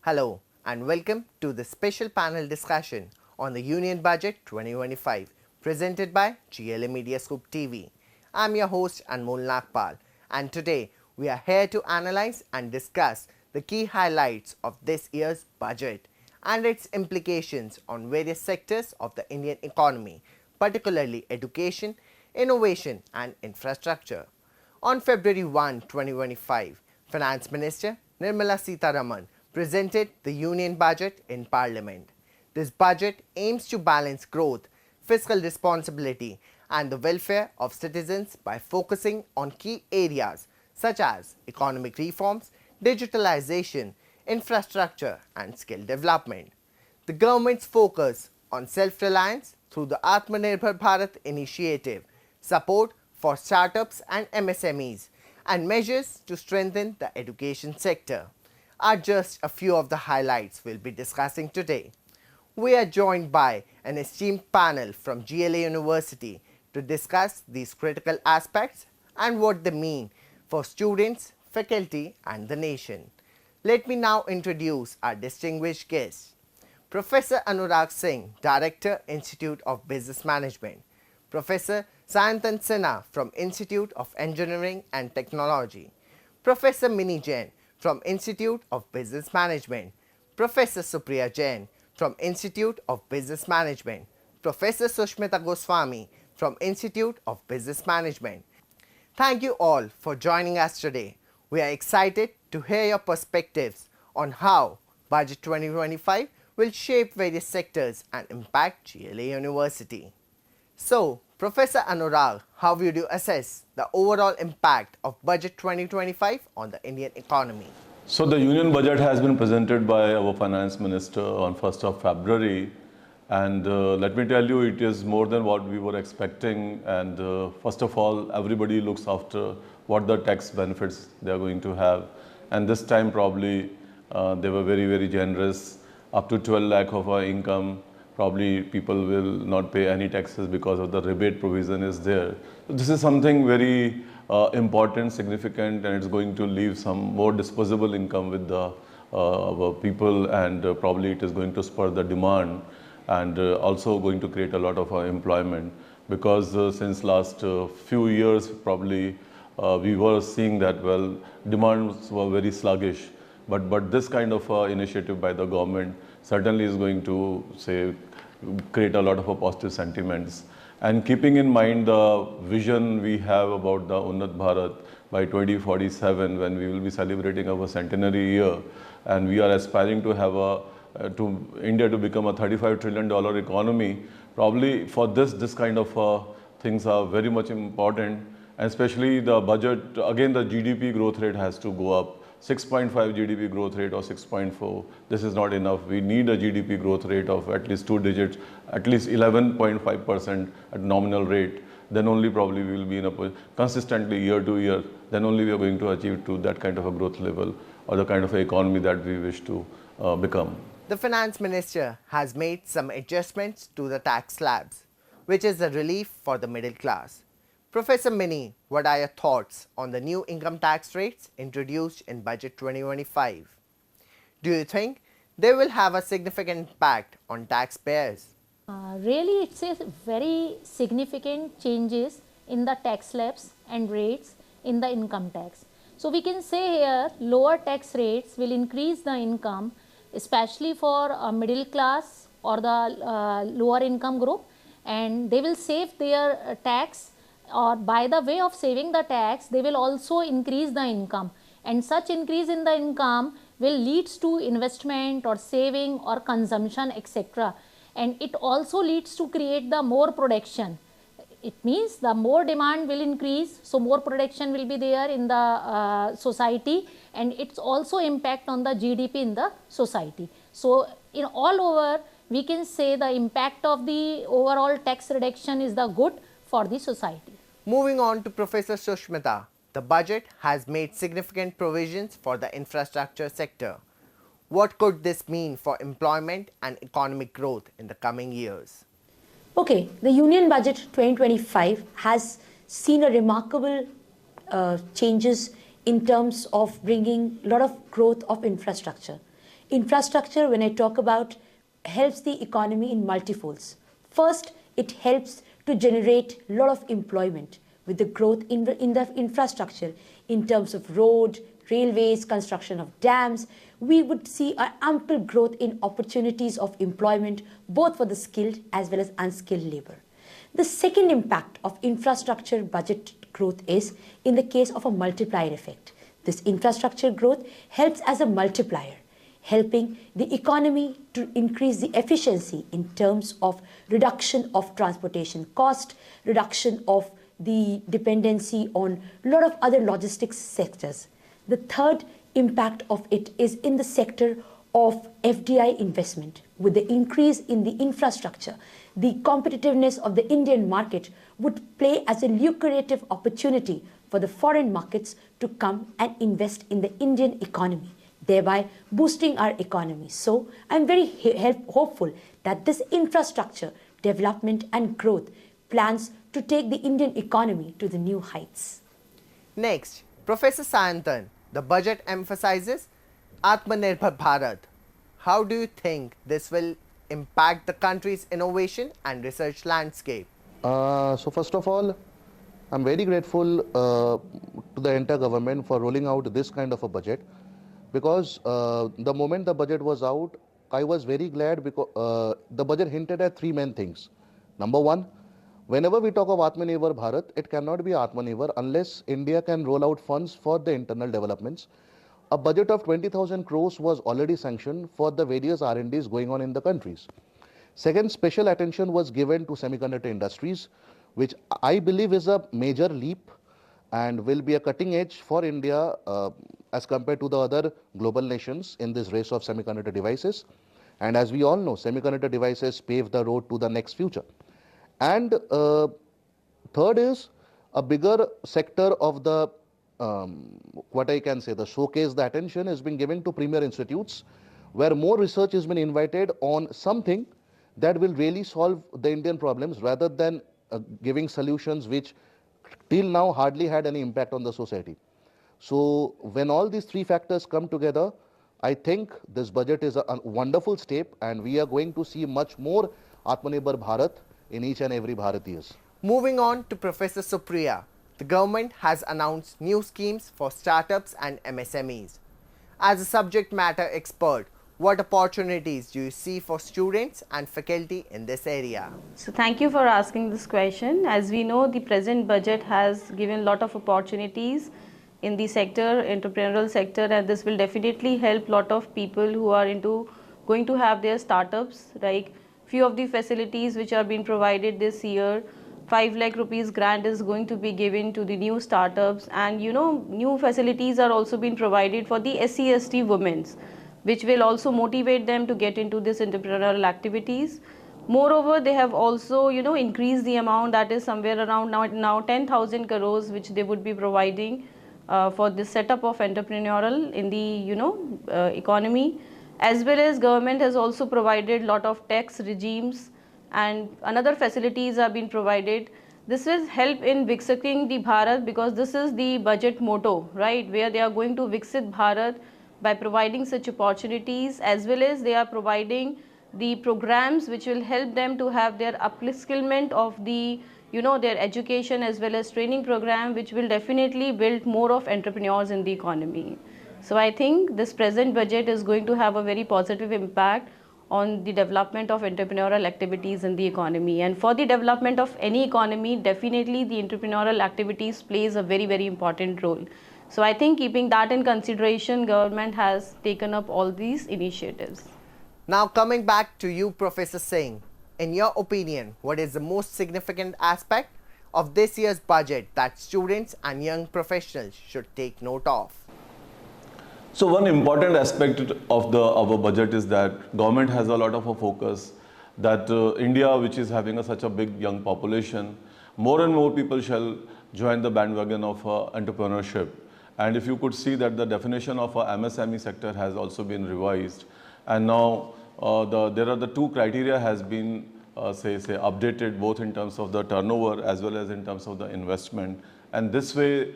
Hello and welcome to the special panel discussion on the Union Budget 2025 presented by GLA Media Scoop TV. I'm your host Anmol Nagpal and today we are here to analyze and discuss the key highlights of this year's budget and its implications on various sectors of the Indian economy, particularly education, innovation and infrastructure. On February 1, 2025, Finance Minister Nirmala Sitharaman presented the Union Budget in Parliament. This budget aims to balance growth, fiscal responsibility and the welfare of citizens by focusing on key areas such as economic reforms, digitalization, infrastructure and skill development. The government's focus on self-reliance through the Atmanirbhar Bharat initiative, support for startups and MSMEs, and measures to strengthen the education sector are just a few of the highlights we'll be discussing today. We are joined by an esteemed panel from GLA University to discuss these critical aspects and what they mean for students, faculty and the nation. Let me now introduce our distinguished guests. Professor Anurag Singh, Director, Institute of Business Management. Professor Sayantan Sinha from Institute of Engineering and Technology. Professor Mini Jain from Institute of Business Management. Professor Supriya Jain from Institute of Business Management. Professor Sushmita Goswami from Institute of Business Management. Thank you all for joining us today. We are excited to hear your perspectives on how Budget 2025 will shape various sectors and impact GLA University. So, Professor Anurag, how would you assess the overall impact of Budget 2025 on the Indian economy? So the Union Budget has been presented by our Finance Minister on 1st of February and let me tell you it is more than what we were expecting and first of all everybody looks after what the tax benefits they are going to have and this time probably they were very generous up to 12 lakh of our income. Probably people will not pay any taxes because of the rebate provision is there. So this is something very important, significant and it's going to leave some more disposable income with the people and probably it is going to spur the demand and also going to create a lot of employment because since last few years probably we were seeing that well demands were very sluggish but this kind of initiative by the government certainly is going to say create a lot of positive sentiments and keeping in mind the vision we have about the Unnat Bharat by 2047 when we will be celebrating our centenary year and we are aspiring to have to India to become a $35 trillion economy. Probably for this kind of things are very much important and especially the budget again the GDP growth rate has to go up. 6.5 GDP growth rate or 6.4, this is not enough. We need a GDP growth rate of at least 2 digits, at least 11.5% at nominal rate. Then only probably we will be in a consistently year to year, then only we are going to achieve to that kind of a growth level or the kind of economy that we wish to become. The Finance Minister has made some adjustments to the tax slabs, which is a relief for the middle class. Professor Mini, what are your thoughts on the new income tax rates introduced in Budget 2025? Do you think they will have a significant impact on taxpayers? Really, it's a very significant changes in the tax slabs and rates in the income tax. So we can say here lower tax rates will increase the income, especially for middle class or the lower income group, and they will save their tax. Or by the way of saving the tax, they will also increase the income and such increase in the income will leads to investment or saving or consumption etc. And it also leads to create the more production. It means the more demand will increase, so more production will be there in the society and it's also impact on the GDP in the society. So in all over we can say the impact of the overall tax reduction is the good for the society. Moving on to Professor Sushmita, the budget has made significant provisions for the infrastructure sector. What could this mean for employment and economic growth in the coming years? Okay, the Union Budget 2025 has seen a remarkable changes in terms of bringing a lot of growth of infrastructure. Infrastructure, when I talk about, helps the economy in multifolds. First, it helps to generate a lot of employment with the growth in the infrastructure in terms of road, railways, construction of dams. We would see an ample growth in opportunities of employment both for the skilled as well as unskilled labor. The second impact of infrastructure budget growth is in the case of a multiplier effect. This infrastructure growth helps as a multiplier, helping the economy to increase the efficiency in terms of reduction of transportation cost, reduction of the dependency on a lot of other logistics sectors. The third impact of it is in the sector of FDI investment. With the increase in the infrastructure, the competitiveness of the Indian market would play as a lucrative opportunity for the foreign markets to come and invest in the Indian economy, thereby boosting our economy. So I'm very hopeful that this infrastructure development and growth plans to take the Indian economy to the new heights. Next, Professor Sayantan, the budget emphasizes Atmanirbhar Bharat. How do you think this will impact the country's innovation and research landscape? So first of all, I'm very grateful to the entire government for rolling out this kind of a budget, because the moment the budget was out, I was very glad because the budget hinted at three main things. Number one, whenever we talk of Atmanirbhar Bharat, it cannot be Atmanirbhar unless India can roll out funds for the internal developments. A budget of 20,000 crores was already sanctioned for the various R&Ds going on in the countries. Second, special attention was given to semiconductor industries, which I believe is a major leap and will be a cutting edge for India as compared to the other global nations in this race of semiconductor devices. And as we all know, semiconductor devices pave the road to the next future. And third is a bigger sector of the, what I can say, the showcase, the attention has been given to premier institutes, where more research has been invited on something that will really solve the Indian problems rather than giving solutions which till now hardly had any impact on the society. So when all these three factors come together, I think this budget is a wonderful step, and we are going to see much more Atmanirbhar Bharat in each and every Bharatiyas. Moving on to Professor Supriya, the government has announced new schemes for startups and MSMEs. As a subject matter expert, what opportunities do you see for students and faculty in this area? So thank you for asking this question. As we know, the present budget has given a lot of opportunities in the sector, entrepreneurial sector, and this will definitely help a lot of people who are going to have their startups. Like few of the facilities which are being provided this year, 5 lakh rupees grant is going to be given to the new startups, and new facilities are also being provided for the SC/ST women, which will also motivate them to get into this entrepreneurial activities. Moreover, they have also increased the amount, that is somewhere around now 10,000 crores, which they would be providing for the setup of entrepreneurial in the economy. As well as government has also provided lot of tax regimes and another facilities are being provided. This will help in Viksating the Bharat, because this is the budget motto, right, where they are going to Viksit Bharat by providing such opportunities, as well as they are providing the programs which will help them to have their upskillment of the their education, as well as training program, which will definitely build more of entrepreneurs in the economy. So I think this present budget is going to have a very positive impact on the development of entrepreneurial activities in the economy. And for the development of any economy, definitely the entrepreneurial activities plays a very, very important role. So I think keeping that in consideration, government has taken up all these initiatives. Now coming back to you, Professor Singh, in your opinion, what is the most significant aspect of this year's budget that students and young professionals should take note of? So one important aspect of our budget is that government has a lot of a focus that India, which is having such a big young population, more and more people shall join the bandwagon of entrepreneurship. And if you could see that the definition of a MSME sector has also been revised, and now there are the two criteria has been say updated, both in terms of the turnover as well as in terms of the investment. And this way,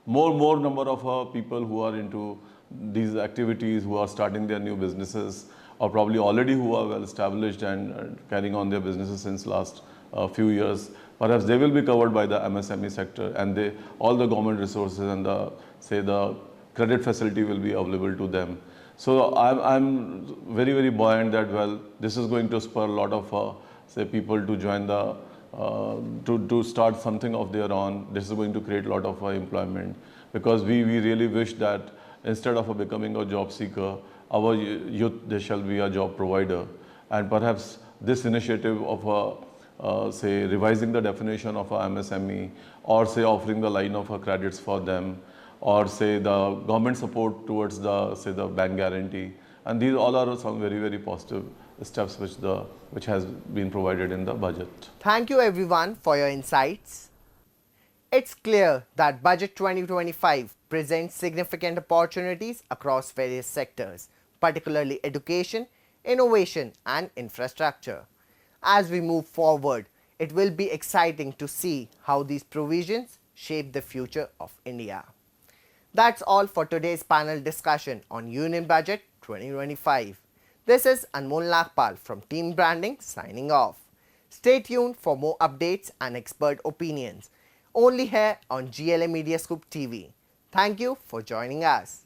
more number of people who are into these activities, who are starting their new businesses, or probably already who are well established and carrying on their businesses since last few years, perhaps they will be covered by the MSME sector, and all the government resources and the credit facility will be available to them. So I'm very, very buoyant that, well, this is going to spur a lot of say people to join to start something of their own. This is going to create a lot of employment, because we really wish that instead of becoming a job seeker, our youth, they shall be a job provider. And perhaps this initiative of say revising the definition of a MSME, or say offering the line of credits for them, or say the government support towards the bank guarantee, and these all are some very, very positive steps which has been provided in the budget. Thank you everyone for your insights. It's clear that Budget 2025 presents significant opportunities across various sectors, particularly education, innovation and infrastructure. As we move forward, it will be exciting to see how these provisions shape the future of India. That's all for today's panel discussion on Union Budget 2025. This is Anmol Nagpal from Team Branding signing off. Stay tuned for more updates and expert opinions, only here on GLA Media Scoop TV. Thank you for joining us.